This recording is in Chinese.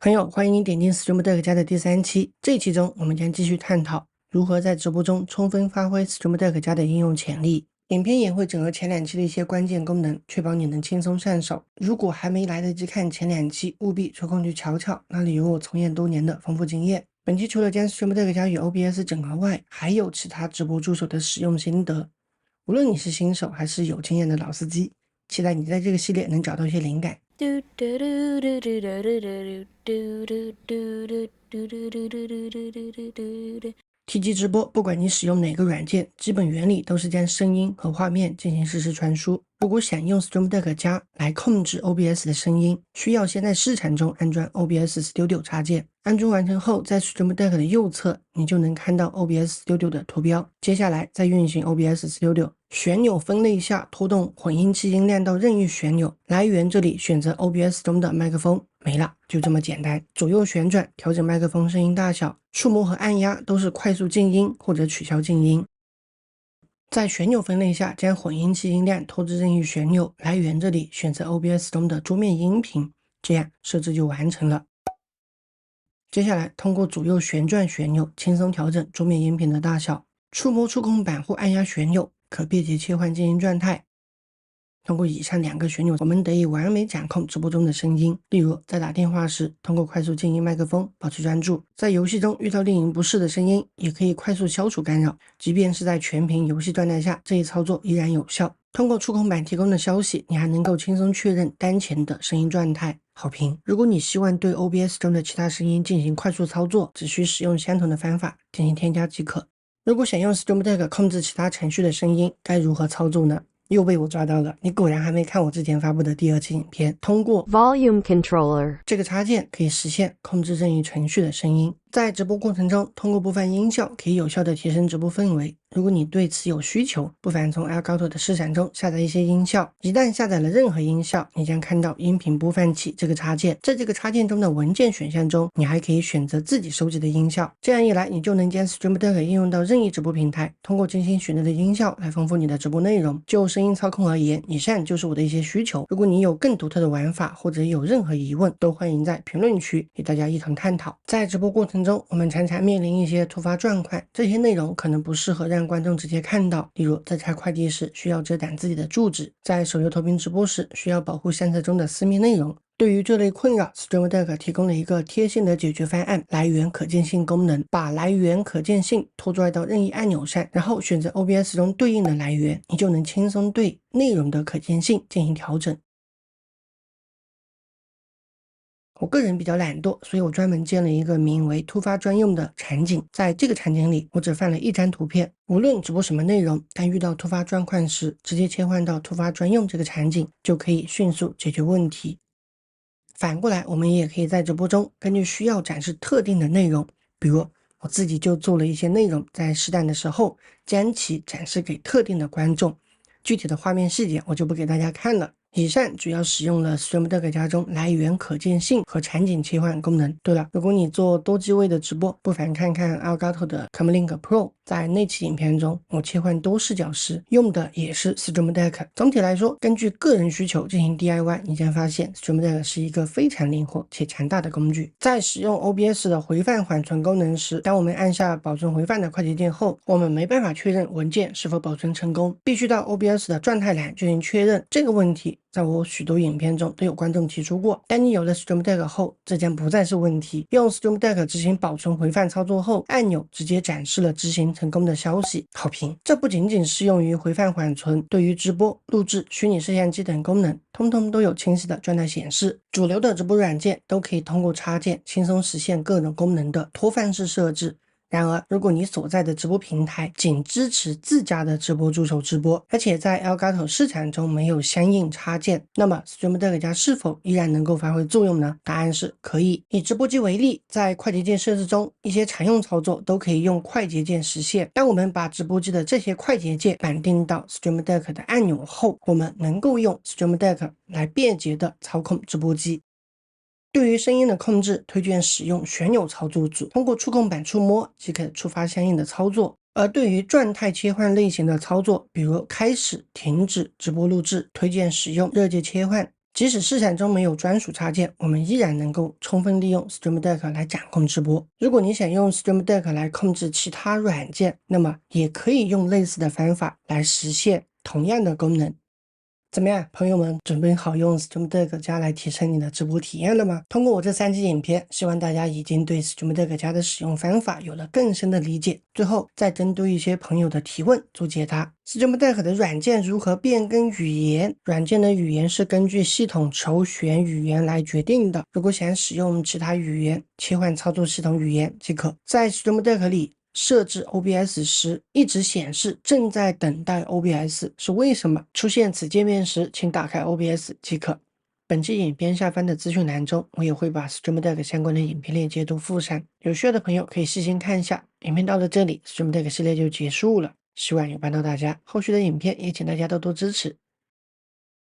朋友，欢迎你点进 Stream Deck 家的第3期。这一期中，我们将继续探讨如何在直播中充分发挥 Stream Deck 家的应用潜力。影片也会整合前2期的一些关键功能，确保你能轻松上手。如果还没来得及看前2期，务必抽空去瞧瞧，那里有我从业多年的丰富经验。本期除了将 Stream Deck 家与 OBS 整合外，还有其他直播助手的使用心得。无论你是新手还是有经验的老司机，期待你在这个系列能找到一些灵感。提及直播，不管你使用哪个软件，基本原理都是将声音和画面进行实时传输。如果想用 Stream Deck 加来控制 OBS 的声音，需要先在市场中安装 OBS Studio 插件。安装完成后，在 Stream Deck 的右侧，你就能看到 OBS Studio 的图标。接下来再运行 OBS Studio， 旋钮分类下拖动混音器音量到任意旋钮，来源这里选择 OBS 中的麦克风，没了，就这么简单。左右旋转调整麦克风声音大小，触摸和按压都是快速静音或者取消静音。在旋钮分类下，将混音器音量拖至任意旋钮，来源这里选择 OBS 中的桌面音频，这样设置就完成了。接下来通过左右旋转旋钮轻松调整桌面音频的大小，触摸触控板或按压旋钮可便捷切换静音状态。通过以上2个旋钮，我们得以完美掌控直播中的声音。例如在打电话时，通过快速静音麦克风保持专注；在游戏中遇到令人不适的声音，也可以快速消除干扰。即便是在全屏游戏状态下，这一操作依然有效。通过触控板提供的消息，你还能够轻松确认当前的声音状态。好评。如果你希望对 OBS 中的其他声音进行快速操作，只需使用相同的方法进行添加即可。如果想用 Stream Deck 控制其他程序的声音，该如何操作呢？又被我抓到了，你果然还没看我之前发布的第2期影片。通过 Volume Controller 这个插件可以实现控制任意程序的声音。在直播过程中，通过播放音效可以有效的提升直播氛围。如果你对此有需求，不妨从 Elgato 的市场中下载一些音效。一旦下载了任何音效，你将看到音频播放器这个插件。在这个插件中的文件选项中，你还可以选择自己收集的音效。这样一来，你就能将 Stream Deck 应用到任意直播平台，通过精心选择的音效来丰富你的直播内容。就声音操控而言，以上就是我的一些需求。如果你有更独特的玩法，或者有任何疑问，都欢迎在评论区与大家一同探讨。在直播过程中，我们常常面临一些突发状况，这些内容可能不适合让观众直接看到，例如在拆快递时需要遮挡自己的住址，在手游投屏直播时需要保护相册中的私密内容。对于这类困扰， Stream Deck 提供了一个贴心的解决方案——来源可见性功能。把来源可见性拖拽到任意按钮上，然后选择 OBS 中对应的来源，你就能轻松对内容的可见性进行调整。我个人比较懒惰，所以我专门建了一个名为突发专用的场景。在这个场景里，我只放了1张图片，无论直播什么内容，当遇到突发状况时，直接切换到突发专用这个场景，就可以迅速解决问题。反过来，我们也可以在直播中根据需要展示特定的内容，比如我自己就做了一些内容，在适当的时候将其展示给特定的观众。具体的画面细节我就不给大家看了。以上主要使用了 Stream Deck 家中来源可见性和场景切换功能。对了，如果你做多机位的直播，不妨看看 Elgato 的 Comlink Pro。在那期影片中，我切换多视角时用的也是 Stream Deck。总体来说，根据个人需求进行 DIY， 你将发现 Stream Deck 是一个非常灵活且强大的工具。在使用 OBS 的回放缓存功能时，当我们按下保存回放的快捷键后，我们没办法确认文件是否保存成功，必须到 OBS 的状态栏进行确认。这个问题在我许多影片中都有观众提出过。当你有了 Stream Deck 后，这将不再是问题。用 Stream Deck 执行保存回放操作后，按钮直接展示了执行成功的消息。好评。这不仅仅适用于回放缓存，对于直播、录制、虚拟摄像机等功能，通通都有清晰的状态显示。主流的直播软件都可以通过插件轻松实现各种功能的拖放式设置。然而，如果你所在的直播平台仅支持自家的直播助手直播，而且在 Elgato 市场中没有相应插件，那么 Stream Deck 家是否依然能够发挥作用呢？答案是可以。以直播机为例，在快捷键设置中，一些常用操作都可以用快捷键实现。当我们把直播机的这些快捷键绑定到 Stream Deck 的按钮后，我们能够用 Stream Deck 来便捷地操控直播机。对于声音的控制，推荐使用旋钮操作组，通过触控板触摸即可触发相应的操作。而对于状态切换类型的操作，比如开始、停止直播录制，推荐使用热界切换。即使市场中没有专属插件，我们依然能够充分利用 Stream Deck 来掌控直播。如果你想用 Stream Deck 来控制其他软件，那么也可以用类似的方法来实现同样的功能。怎么样，朋友们，准备好用 Stream Deck 加来提升你的直播体验了吗？通过我这3期影片，希望大家已经对 Stream Deck 加的使用方法有了更深的理解。最后再针对一些朋友的提问做解答。Stream Deck 的软件如何变更语言？软件的语言是根据系统首选语言来决定的。如果想使用其他语言，切换操作系统语言即可。在 Stream Deck 里设置 OBS 时，一直显示正在等待 OBS 是为什么？出现此界面时，请打开 OBS 即可。本期影片下方的资讯栏中，我也会把 Stream Deck 相关的影片链接都附上，有需要的朋友可以细心看一下。影片到了这里， Stream Deck 系列就结束了，希望有帮到大家。后续的影片也请大家多多支持，